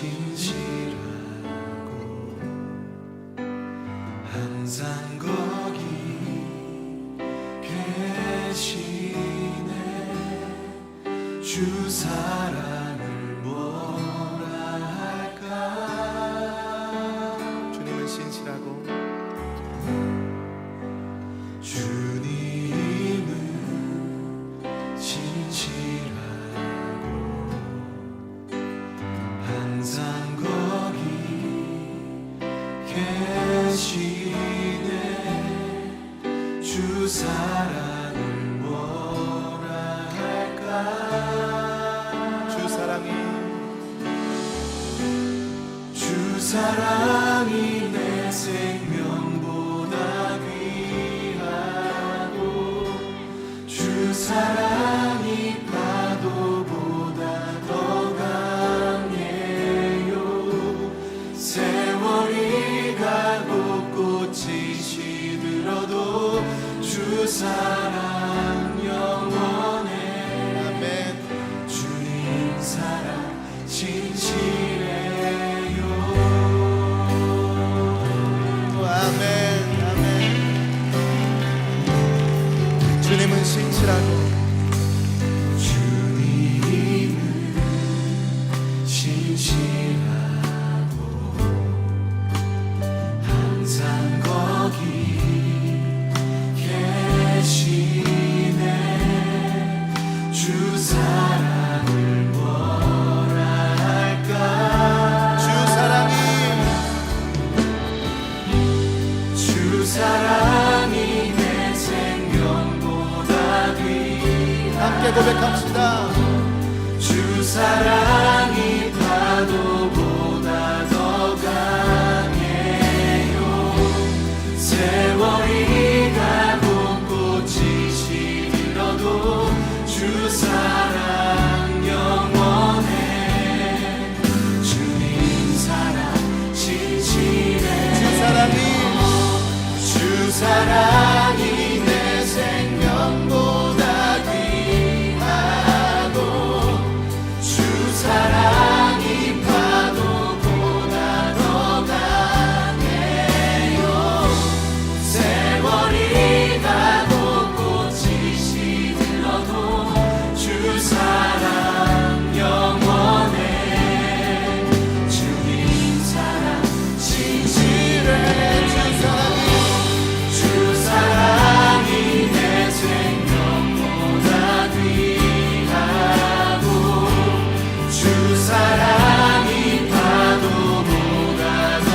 신실하고 항상 거기 계시네. 주 사랑을 뭐라 할까. 주님은 신실하고 주님은 신실하고 항상 거기 계시네. 주 사랑을 뭐라 할까. 주 사랑이 내 생명보다 귀하고 주 사랑이 파도보다 더 강해요. 세월이 가고 꽃이 시들어도 주 사랑 영원해. 아멘. 주님 사랑 진실해요. 아멘. 아멘. 주님은 신실하고 주님은 신실하고 항상 거기 계시네. 주 사랑을 뭐라 할까. 주 사랑이 내 생명보다 귀하다. 함께 고백합시다. 주 사랑이 파도보다 더 강해요. 세월이 가고 꽃이 시들어도 주 사랑 영원해. 주님 사랑 진실해. 주 사랑이 내 생명보다 귀하고 주 사랑이 파도보다 더 강해요. 세월이 가고 꽃이 시들어도 주 사랑 영원해. 주님 사랑 진실해. 주 사랑이 내 생명보다 귀하고 주 사랑이 파도보다 더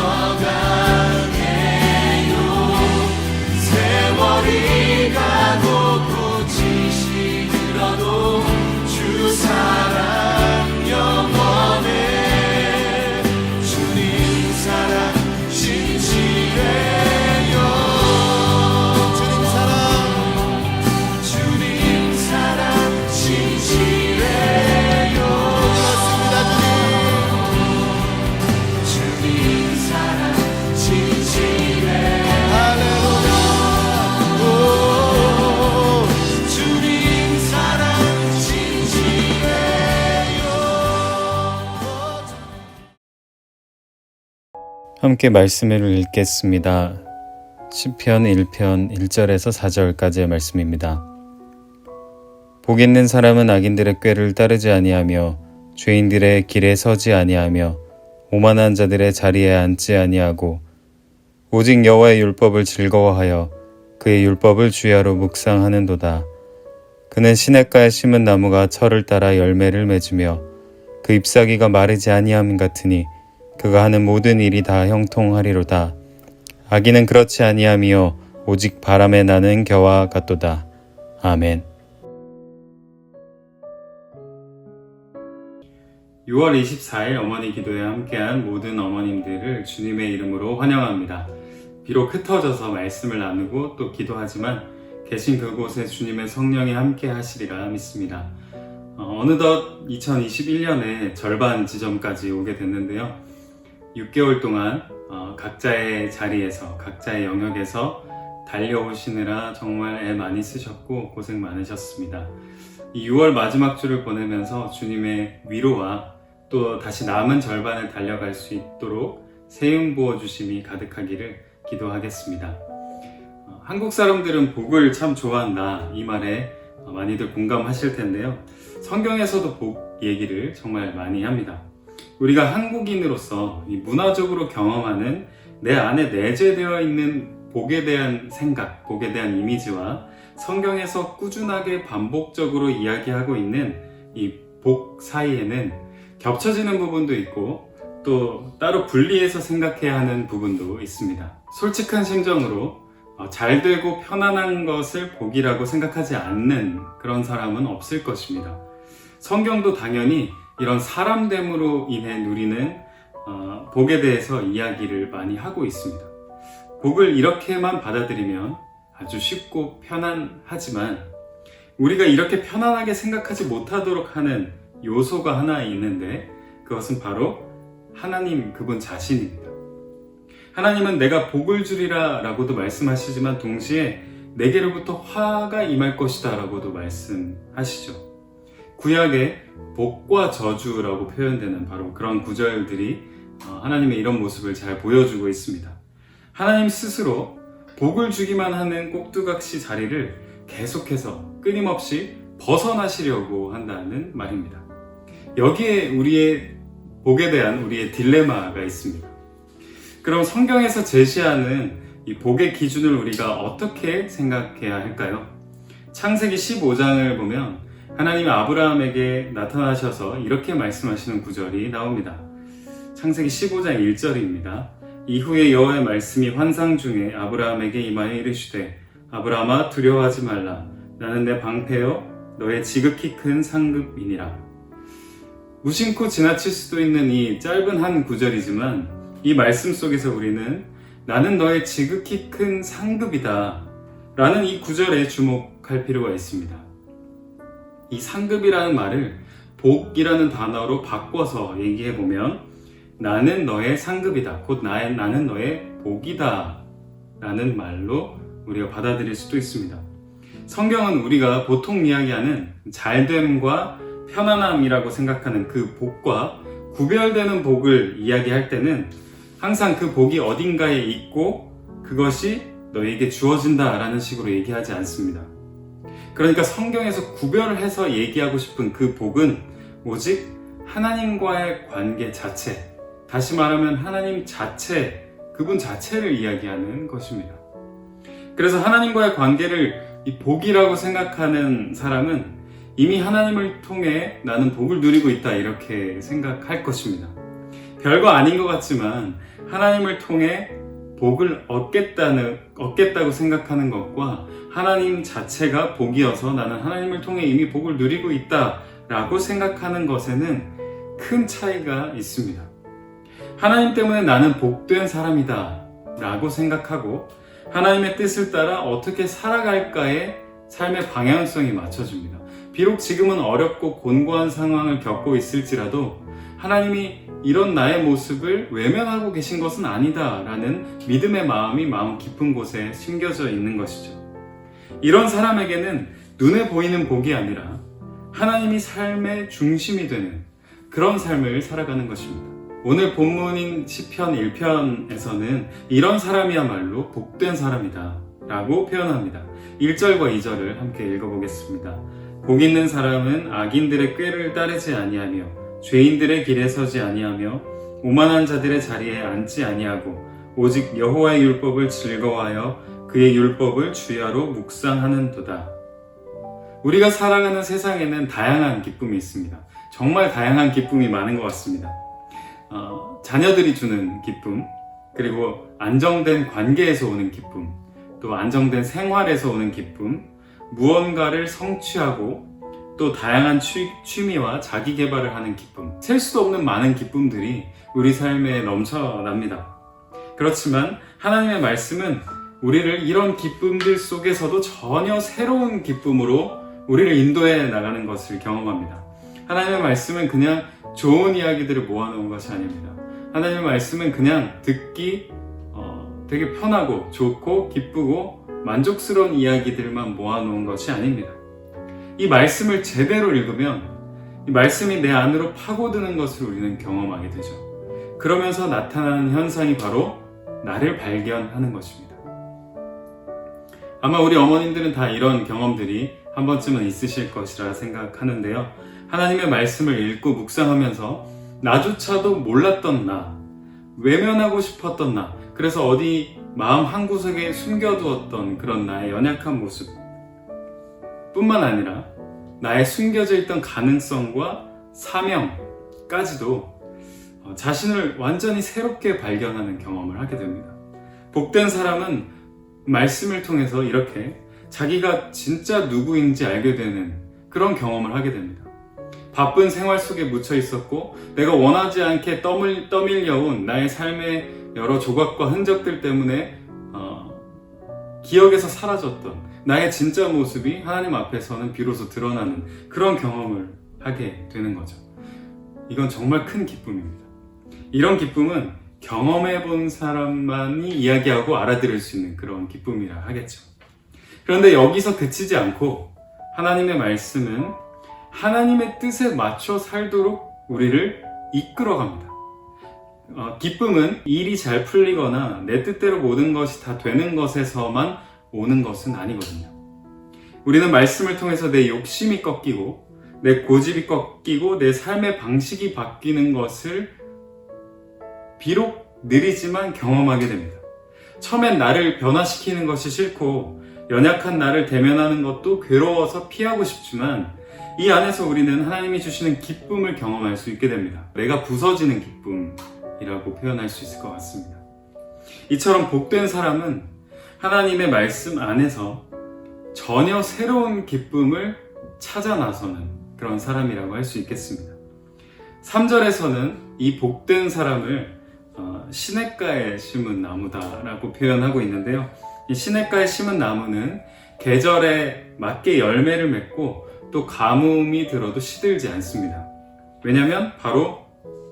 강해요. 세월이 가고 꽃이 시들어도 주 사랑 영원해. 주님 사랑 진실해요. 주님 사랑 진실해요. 그렇습니다. 주님 사랑 진실해요. 할렐루야. 주님 사랑 진실해요. 함께 말씀을 읽겠습니다. 시편 1편 1절에서 4절까지의 말씀입니다. 복 있는 사람은 악인들의 꾀를 따르지 아니하며 죄인들의 길에 서지 아니하며 오만한 자들의 자리에 앉지 아니하고 오직 여호와의 율법을 즐거워하여 그의 율법을 주야로 묵상하는도다. 그는 시냇가에 심은 나무가 철을 따라 열매를 맺으며 그 잎사귀가 마르지 아니함 같으니 그가 하는 모든 일이 다 형통하리로다. 악인은 그렇지 아니하며 오직 바람에 나는 겨와 같도다. 아멘. 6월 24일 어머니 기도에 함께한 모든 어머님들을 주님의 이름으로 환영합니다. 비록 흩어져서 말씀을 나누고 또 기도하지만 계신 그곳에 주님의 성령이 함께 하시리라 믿습니다. 어느덧 2021년의 절반 지점까지 오게 됐는데요. 6개월 동안 각자의 자리에서 각자의 영역에서 달려오시느라 정말 애 많이 쓰셨고 고생 많으셨습니다. 이 6월 마지막 주를 보내면서 주님의 위로와 또 다시 남은 절반을 달려갈 수 있도록 세움 부어주심이 가득하기를 기도하겠습니다. 한국 사람들은 복을 참 좋아한다, 이 말에 많이들 공감하실 텐데요. 성경에서도 복 얘기를 정말 많이 합니다. 우리가 한국인으로서 이 문화적으로 경험하는 내 안에 내재되어 있는 복에 대한 생각, 복에 대한 이미지와 성경에서 꾸준하게 반복적으로 이야기하고 있는 이 복 사이에는 겹쳐지는 부분도 있고 또 따로 분리해서 생각해야 하는 부분도 있습니다. 솔직한 심정으로 잘 되고 편안한 것을 복이라고 생각하지 않는 그런 사람은 없을 것입니다. 성경도 당연히 이런 사람됨으로 인해 누리는 복에 대해서 이야기를 많이 하고 있습니다. 복을 이렇게만 받아들이면 아주 쉽고 편안하지만 우리가 이렇게 편안하게 생각하지 못하도록 하는 요소가 하나 있는데 그것은 바로 하나님 그분 자신입니다. 하나님은 내가 복을 주리라 라고도 말씀하시지만 동시에 내게로부터 화가 임할 것이다 라고도 말씀하시죠. 구약에 복과 저주라고 표현되는 바로 그런 구절들이 하나님의 이런 모습을 잘 보여주고 있습니다. 하나님 스스로 복을 주기만 하는 꼭두각시 자리를 계속해서 끊임없이 벗어나시려고 한다는 말입니다. 여기에 우리의 복에 대한 우리의 딜레마가 있습니다. 그럼 성경에서 제시하는 이 복의 기준을 우리가 어떻게 생각해야 할까요? 창세기 15장을 보면 하나님이 아브라함에게 나타나셔서 이렇게 말씀하시는 구절이 나옵니다. 창세기 15장 1절입니다. 이후에 여호와의 말씀이 환상 중에 아브라함에게 임하여 이르시되 아브라함아 두려워하지 말라. 나는 내 방패여 너의 지극히 큰 상급이니라. 무심코 지나칠 수도 있는 이 짧은 한 구절이지만 이 말씀 속에서 우리는 나는 너의 지극히 큰 상급이다 라는 이 구절에 주목할 필요가 있습니다. 이 상급이라는 말을 복이라는 단어로 바꿔서 얘기해보면 나는 너의 상급이다, 곧 나는 너의 복이다 라는 말로 우리가 받아들일 수도 있습니다. 성경은 우리가 보통 이야기하는 잘됨과 편안함이라고 생각하는 그 복과 구별되는 복을 이야기할 때는 항상 그 복이 어딘가에 있고 그것이 너에게 주어진다 라는 식으로 얘기하지 않습니다. 그러니까 성경에서 구별을 해서 얘기하고 싶은 그 복은 오직 하나님과의 관계 자체, 다시 말하면 하나님 자체, 그분 자체를 이야기하는 것입니다. 그래서 하나님과의 관계를 이 복이라고 생각하는 사람은 이미 하나님을 통해 나는 복을 누리고 있다 이렇게 생각할 것입니다. 별거 아닌 것 같지만 하나님을 통해 복을 얻겠다고 생각하는 것과 하나님 자체가 복이어서 나는 하나님을 통해 이미 복을 누리고 있다라고 생각하는 것에는 큰 차이가 있습니다. 하나님 때문에 나는 복된 사람이다 라고 생각하고 하나님의 뜻을 따라 어떻게 살아갈까에 삶의 방향성이 맞춰집니다. 비록 지금은 어렵고 곤고한 상황을 겪고 있을지라도 하나님이 이런 나의 모습을 외면하고 계신 것은 아니다 라는 믿음의 마음이 마음 깊은 곳에 심겨져 있는 것이죠. 이런 사람에게는 눈에 보이는 복이 아니라 하나님이 삶의 중심이 되는 그런 삶을 살아가는 것입니다. 오늘 본문인 시편 1편에서는 이런 사람이야말로 복된 사람이다 라고 표현합니다. 1절과 2절을 함께 읽어보겠습니다. 복 있는 사람은 악인들의 꾀를 따르지 아니하며 죄인들의 길에 서지 아니하며 오만한 자들의 자리에 앉지 아니하고 오직 여호와의 율법을 즐거워하여 그의 율법을 주야로 묵상하는도다. 우리가 살아가는 세상에는 다양한 기쁨이 있습니다. 정말 다양한 기쁨이 많은 것 같습니다. 자녀들이 주는 기쁨, 그리고 안정된 관계에서 오는 기쁨, 또 안정된 생활에서 오는 기쁨, 무언가를 성취하고 또 다양한 취미와 자기 개발을 하는 기쁨, 셀 수도 없는 많은 기쁨들이 우리 삶에 넘쳐납니다. 그렇지만 하나님의 말씀은 우리를 이런 기쁨들 속에서도 전혀 새로운 기쁨으로 우리를 인도해 나가는 것을 경험합니다. 하나님의 말씀은 그냥 좋은 이야기들을 모아놓은 것이 아닙니다. 하나님의 말씀은 그냥 듣기 되게 편하고 좋고 기쁘고 만족스러운 이야기들만 모아놓은 것이 아닙니다. 이 말씀을 제대로 읽으면 이 말씀이 내 안으로 파고드는 것을 우리는 경험하게 되죠. 그러면서 나타나는 현상이 바로 나를 발견하는 것입니다. 아마 우리 어머님들은 다 이런 경험들이 한 번쯤은 있으실 것이라 생각하는데요. 하나님의 말씀을 읽고 묵상하면서 나조차도 몰랐던 나, 외면하고 싶었던 나, 그래서 어디 마음 한구석에 숨겨두었던 그런 나의 연약한 모습 뿐만 아니라 나의 숨겨져 있던 가능성과 사명까지도 자신을 완전히 새롭게 발견하는 경험을 하게 됩니다. 복된 사람은 말씀을 통해서 이렇게 자기가 진짜 누구인지 알게 되는 그런 경험을 하게 됩니다. 바쁜 생활 속에 묻혀 있었고 내가 원하지 않게 떠밀려온 나의 삶의 여러 조각과 흔적들 때문에 기억에서 사라졌던 나의 진짜 모습이 하나님 앞에서는 비로소 드러나는 그런 경험을 하게 되는 거죠. 이건 정말 큰 기쁨입니다. 이런 기쁨은 경험해 본 사람만이 이야기하고 알아들을 수 있는 그런 기쁨이라 하겠죠. 그런데 여기서 그치지 않고 하나님의 말씀은 하나님의 뜻에 맞춰 살도록 우리를 이끌어갑니다. 기쁨은 일이 잘 풀리거나 내 뜻대로 모든 것이 다 되는 것에서만 오는 것은 아니거든요. 우리는 말씀을 통해서 내 욕심이 꺾이고 내 고집이 꺾이고 내 삶의 방식이 바뀌는 것을 비록 느리지만 경험하게 됩니다. 처음엔 나를 변화시키는 것이 싫고 연약한 나를 대면하는 것도 괴로워서 피하고 싶지만 이 안에서 우리는 하나님이 주시는 기쁨을 경험할 수 있게 됩니다. 내가 부서지는 기쁨이라고 표현할 수 있을 것 같습니다. 이처럼 복된 사람은 하나님의 말씀 안에서 전혀 새로운 기쁨을 찾아 나서는 그런 사람이라고 할 수 있겠습니다. 3절에서는 이 복된 사람을 시냇가에 심은 나무다라고 표현하고 있는데요. 이 시냇가에 심은 나무는 계절에 맞게 열매를 맺고 또 가뭄이 들어도 시들지 않습니다. 왜냐하면 바로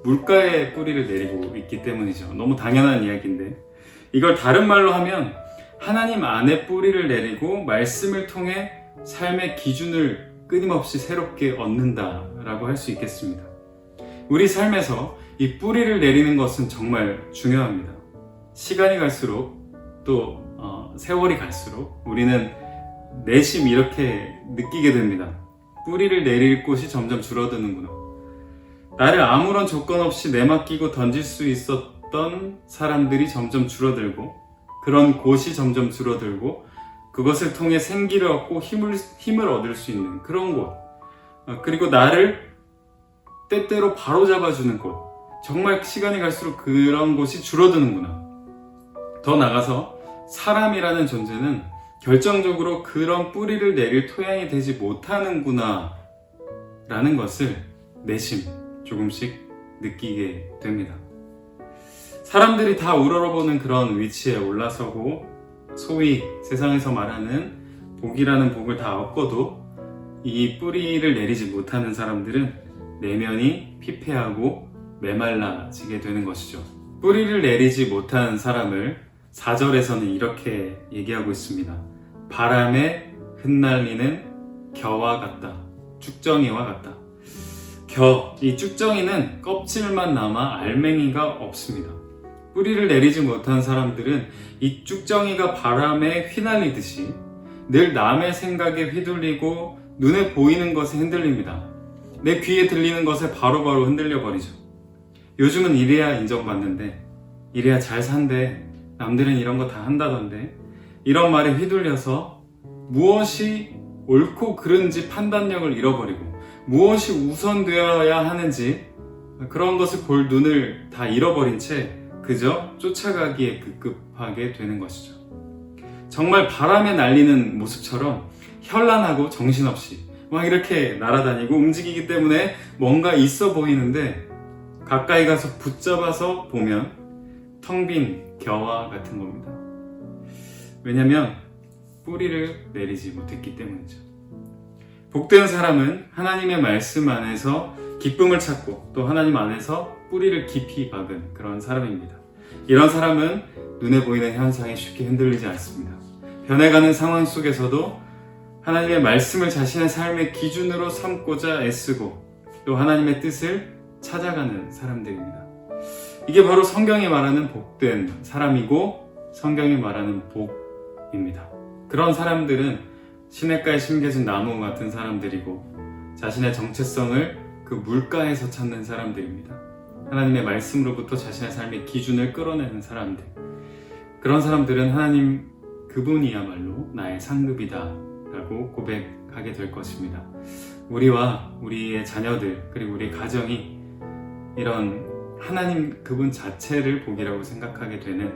물가에 뿌리를 내리고 있기 때문이죠. 너무 당연한 이야기인데 이걸 다른 말로 하면 하나님 안에 뿌리를 내리고 말씀을 통해 삶의 기준을 끊임없이 새롭게 얻는다라고 할 수 있겠습니다. 우리 삶에서 이 뿌리를 내리는 것은 정말 중요합니다. 시간이 갈수록 또 세월이 갈수록 우리는 내심 이렇게 느끼게 됩니다. 뿌리를 내릴 곳이 점점 줄어드는구나. 나를 아무런 조건 없이 내맡기고 던질 수 있었던 사람들이 점점 줄어들고 그런 곳이 점점 줄어들고 그것을 통해 생기를 얻고 힘을 얻을 수 있는 그런 곳, 그리고 나를 때때로 바로잡아주는 곳, 정말 시간이 갈수록 그런 곳이 줄어드는구나. 더 나아가서 사람이라는 존재는 결정적으로 그런 뿌리를 내릴 토양이 되지 못하는구나 라는 것을 내심 조금씩 느끼게 됩니다. 사람들이 다 우러러보는 그런 위치에 올라서고 소위 세상에서 말하는 복이라는 복을 다 얻고도 이 뿌리를 내리지 못하는 사람들은 내면이 피폐하고 메말라지게 되는 것이죠. 뿌리를 내리지 못한 사람을 4절에서는 이렇게 얘기하고 있습니다. 바람에 흩날리는 겨와 같다. 쭉정이와 같다. 이 쭉정이는 껍질만 남아 알맹이가 없습니다. 뿌리를 내리지 못한 사람들은 이 쭉정이가 바람에 휘날리듯이 늘 남의 생각에 휘둘리고 눈에 보이는 것에 흔들립니다. 내 귀에 들리는 것에 바로바로 흔들려 버리죠. 요즘은 이래야 인정받는데, 이래야 잘 산대, 남들은 이런 거 다 한다던데, 이런 말에 휘둘려서 무엇이 옳고 그른지 판단력을 잃어버리고 무엇이 우선되어야 하는지 그런 것을 볼 눈을 다 잃어버린 채 그저 쫓아가기에 급급하게 되는 것이죠. 정말 바람에 날리는 모습처럼 현란하고 정신없이 막 이렇게 날아다니고 움직이기 때문에 뭔가 있어 보이는데 가까이 가서 붙잡아서 보면 텅 빈 겨와 같은 겁니다. 왜냐하면 뿌리를 내리지 못했기 때문이죠. 복된 사람은 하나님의 말씀 안에서 기쁨을 찾고 또 하나님 안에서 뿌리를 깊이 박은 그런 사람입니다. 이런 사람은 눈에 보이는 현상에 쉽게 흔들리지 않습니다. 변해가는 상황 속에서도 하나님의 말씀을 자신의 삶의 기준으로 삼고자 애쓰고 또 하나님의 뜻을 찾아가는 사람들입니다. 이게 바로 성경이 말하는 복된 사람이고 성경이 말하는 복입니다. 그런 사람들은 시냇가에 심겨진 나무 같은 사람들이고 자신의 정체성을 그 물가에서 찾는 사람들입니다. 하나님의 말씀으로부터 자신의 삶의 기준을 끌어내는 사람들. 그런 사람들은 하나님 그분이야말로 나의 상급이다 라고 고백하게 될 것입니다. 우리와 우리의 자녀들 그리고 우리 가정이 이런 하나님 그분 자체를 복이라고 생각하게 되는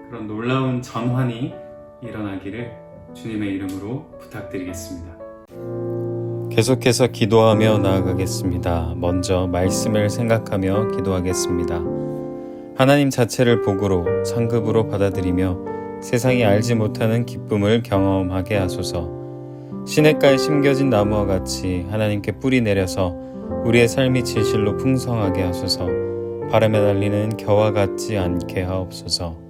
그런 놀라운 전환이 일어나기를 주님의 이름으로 부탁드리겠습니다. 계속해서 기도하며 나아가겠습니다. 먼저 말씀을 생각하며 기도하겠습니다. 하나님 자체를 복으로 상급으로 받아들이며 세상이 알지 못하는 기쁨을 경험하게 하소서. 시냇가에 심겨진 나무와 같이 하나님께 뿌리 내려서 우리의 삶이 진실로 풍성하게 하소서. 바람에 날리는 겨와 같지 않게 하옵소서.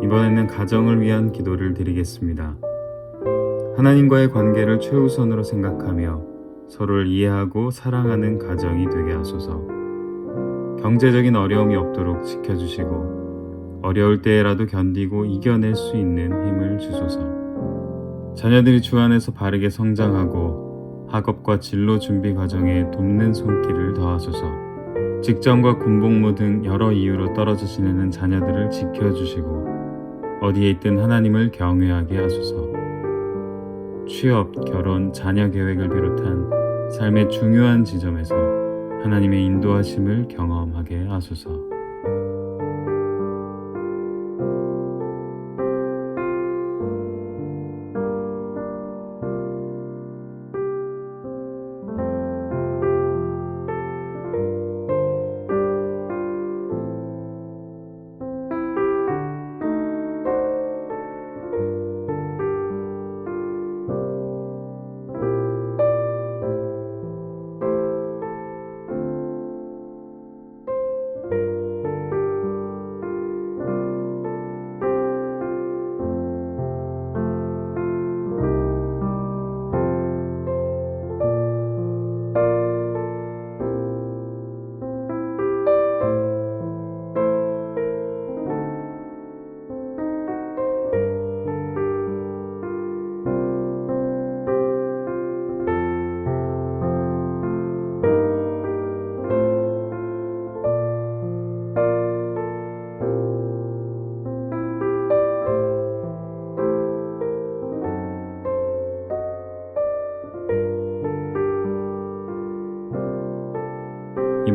이번에는 가정을 위한 기도를 드리겠습니다. 하나님과의 관계를 최우선으로 생각하며 서로를 이해하고 사랑하는 가정이 되게 하소서. 경제적인 어려움이 없도록 지켜주시고 어려울 때라도 견디고 이겨낼 수 있는 힘을 주소서. 자녀들이 주 안에서 바르게 성장하고 학업과 진로 준비 과정에 돕는 손길을 더하소서. 직장과 군복무 등 여러 이유로 떨어져 지내는 자녀들을 지켜주시고 어디에 있든 하나님을 경외하게 하소서. 취업, 결혼, 자녀 계획을 비롯한 삶의 중요한 지점에서 하나님의 인도하심을 경험하게 하소서.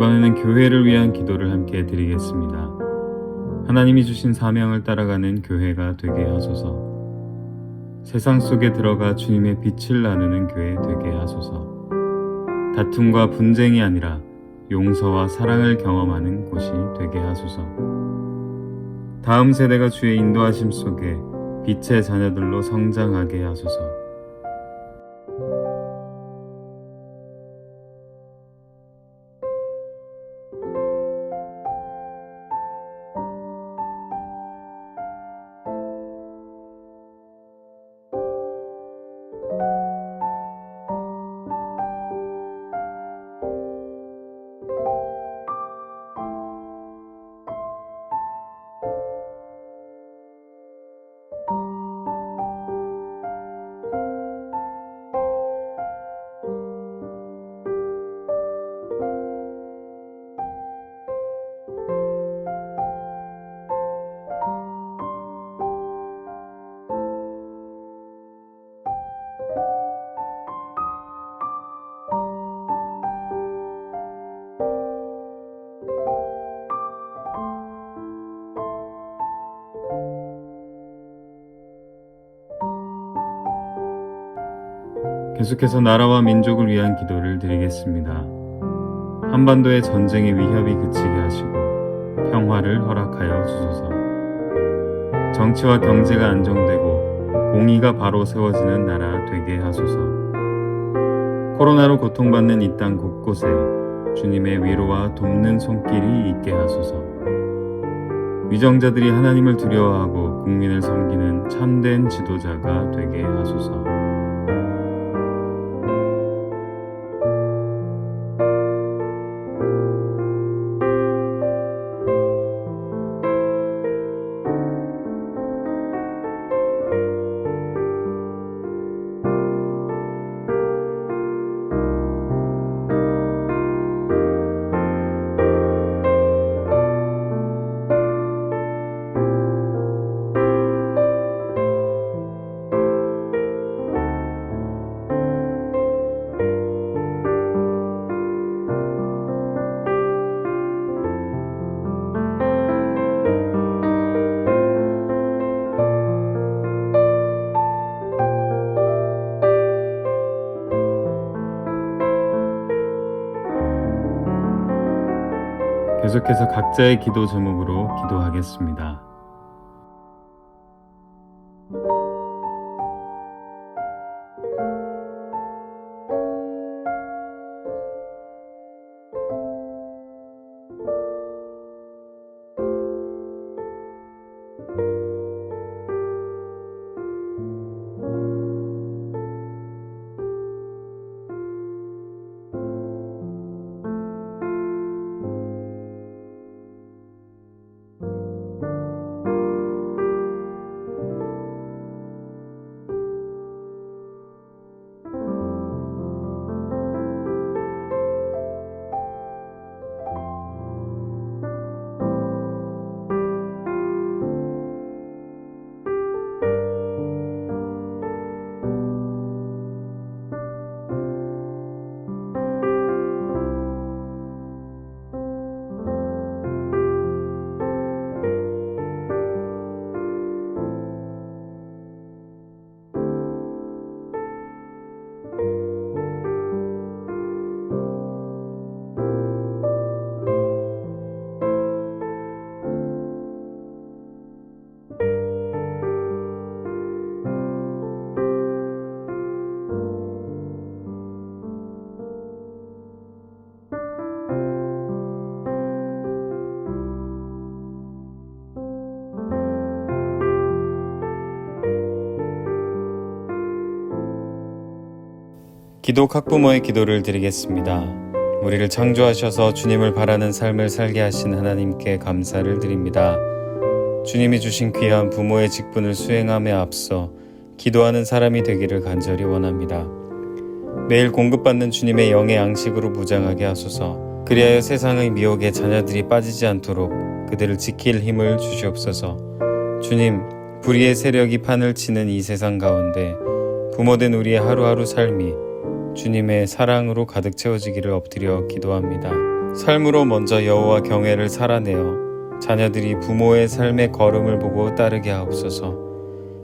이번에는 교회를 위한 기도를 함께 드리겠습니다. 하나님이 주신 사명을 따라가는 교회가 되게 하소서. 세상 속에 들어가 주님의 빛을 나누는 교회 되게 하소서. 다툼과 분쟁이 아니라 용서와 사랑을 경험하는 곳이 되게 하소서. 다음 세대가 주의 인도하심 속에 빛의 자녀들로 성장하게 하소서. 계속해서 나라와 민족을 위한 기도를 드리겠습니다. 한반도의 전쟁의 위협이 그치게 하시고 평화를 허락하여 주소서. 정치와 경제가 안정되고 공의가 바로 세워지는 나라 되게 하소서. 코로나로 고통받는 이 땅 곳곳에 주님의 위로와 돕는 손길이 있게 하소서. 위정자들이 하나님을 두려워하고 국민을 섬기는 참된 지도자가 되게 하소서. 계속해서 각자의 기도 제목으로 기도하겠습니다. 기독 학부모의 기도를 드리겠습니다. 우리를 창조하셔서 주님을 바라는 삶을 살게 하신 하나님께 감사를 드립니다. 주님이 주신 귀한 부모의 직분을 수행함에 앞서 기도하는 사람이 되기를 간절히 원합니다. 매일 공급받는 주님의 영의 양식으로 무장하게 하소서. 그리하여 세상의 미혹에 자녀들이 빠지지 않도록 그들을 지킬 힘을 주시옵소서. 주님, 불의의 세력이 판을 치는 이 세상 가운데 부모된 우리의 하루하루 삶이 주님의 사랑으로 가득 채워지기를 엎드려 기도합니다. 삶으로 먼저 여호와 경외를 살아내어 자녀들이 부모의 삶의 걸음을 보고 따르게 하옵소서.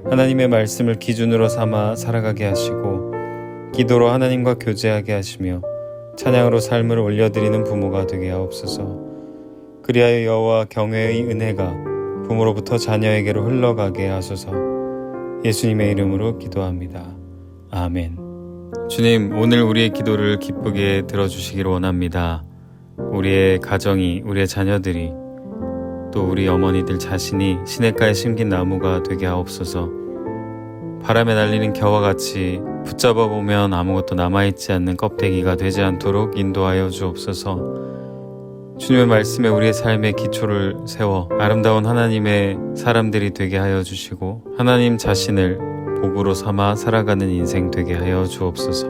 하나님의 말씀을 기준으로 삼아 살아가게 하시고 기도로 하나님과 교제하게 하시며 찬양으로 삶을 올려드리는 부모가 되게 하옵소서. 그리하여 여호와 경외의 은혜가 부모로부터 자녀에게로 흘러가게 하소서. 예수님의 이름으로 기도합니다. 아멘. 주님, 오늘 우리의 기도를 기쁘게 들어주시기를 원합니다. 우리의 가정이, 우리의 자녀들이, 또 우리 어머니들 자신이 시냇가에 심긴 나무가 되게 하옵소서. 바람에 날리는 겨와 같이 붙잡아 보면 아무것도 남아있지 않는 껍데기가 되지 않도록 인도하여 주옵소서. 주님의 말씀에 우리의 삶의 기초를 세워 아름다운 하나님의 사람들이 되게 하여 주시고 하나님 자신을 복으로 삼아 살아가는 인생 되게 하여 주옵소서.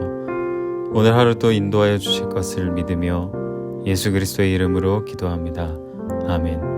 오늘 하루도 인도하여 주실 것을 믿으며 예수 그리스도의 이름으로 기도합니다. 아멘.